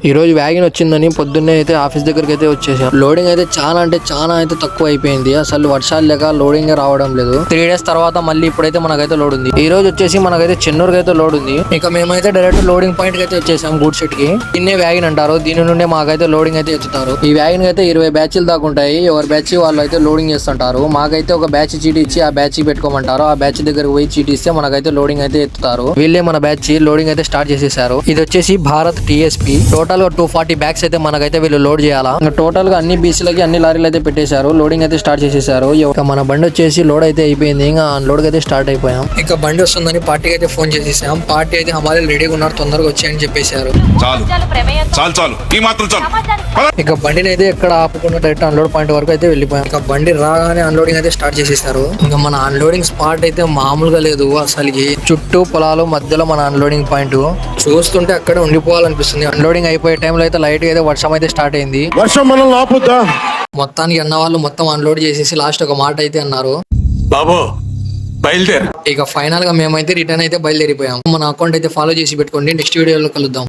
ఈ రోజు వ్యాగన్ వచ్చిందని పొద్దున్నే అయితే ఆఫీస్ దగ్గరికి అయితే వచ్చేసాం. లోడింగ్ అయితే చాలా అయితే తక్కువ అయిపోయింది. అసలు వర్షాలు లేక లోడింగ్ రావడం లేదు. 3 days తర్వాత మళ్ళీ ఇప్పుడైతే మనకైతే లోడ్ ఉంది. ఈ రోజు వచ్చేసి మనకైతే చెన్నూరుకి అయితే లోడ్ ఉంది. ఇక మేమైతే డైరెక్ట్ లోడింగ్ పాయింట్ కి అయితే వచ్చేసాం. గూడ్ షెడ్ కి దీన్నే వ్యాగన్ అంటారు. దీని నుండి మాకైతే లోడింగ్ అయితే ఎత్తుతారు. ఈ వ్యాగన్ అయితే 20 బ్యాచ్లు దాకా ఉంటాయి. ఎవరి బ్యాచ్ వాళ్ళు అయితే లోడింగ్ చేస్తుంటారు. మాకైతే ఒక బ్యాచ్ చీటీ ఇచ్చి ఆ బ్యాచ్ పెట్టుకోమంటారు. ఆ బ్యాచ్ దగ్గరకు పోయి చీటీ ఇస్తే మనకైతే లోడింగ్ అయితే ఎత్తుతారు. వీళ్ళే మన బ్యాచ్ లోడింగ్ అయితే స్టార్ట్ చేసేసారు. ఇది వచ్చేసి భారత్ టీఎస్పీ. టోటల్ గా 240 బ్యాగ్స్ అయితే మనకైతే వీళ్ళు లోడ్ చేయాలా. టోటల్ గా అన్ని బీసీలకి అన్ని లారీలు అయితే పెట్టేశారు. లోడింగ్ అయితే స్టార్ట్ చేసేసారు. ఇక మన బండి వచ్చేసి లోడ్ అయితే అయిపోయింది. ఇంకా అన్లోడ్ అయితే స్టార్ట్ అయిపోయాం. ఇక బండి వస్తుందని పార్టీకి అయితే ఫోన్ చేసేసాం. పార్టీ అయితే హమాలి రెడీగా ఉన్నారు, తొందరగా వచ్చాయని చెప్పేశారు. ఇక బండిని అయితే ఎక్కడ ఆపకుండా డైరెక్ట్ అన్లోడ్ పాయింట్ వరకు అయితే వెళ్ళిపోయాం. ఇక బండి రాగానే అన్లోడింగ్ అయితే స్టార్ట్ చేసేసారు. ఇంకా మన అన్లోడింగ్ స్పాట్ అయితే మామూలుగా లేదు. అసలుకి చుట్టూ పొలాలు మధ్యలో మన అన్లోడింగ్ పాయింట్ చూస్తుంటే అక్కడే ఉండిపోవాలనిపిస్తుంది. అన్లోడింగ్ అయిపోయే టైంలో అయితే లైట్ గా అయితే వర్షం అయితే స్టార్ట్ అయింది. వర్షం మనం ఆపుద్దా? మొత్తానికి అన్న వాళ్ళు మొత్తం అన్లోడ్ చేసేసి లాస్ట్ ఒక మాట అయితే అన్నారు, బాబు బయలుదేరు. ఇక ఫైనల్ గా మేమైతే రిటర్న్ అయితే బయలుదేరిపోయాం. మన అకౌంట్ అయితే ఫాలో చేసి పెట్టుకోండి. నెక్స్ట్ వీడియోలో కలుద్దాం.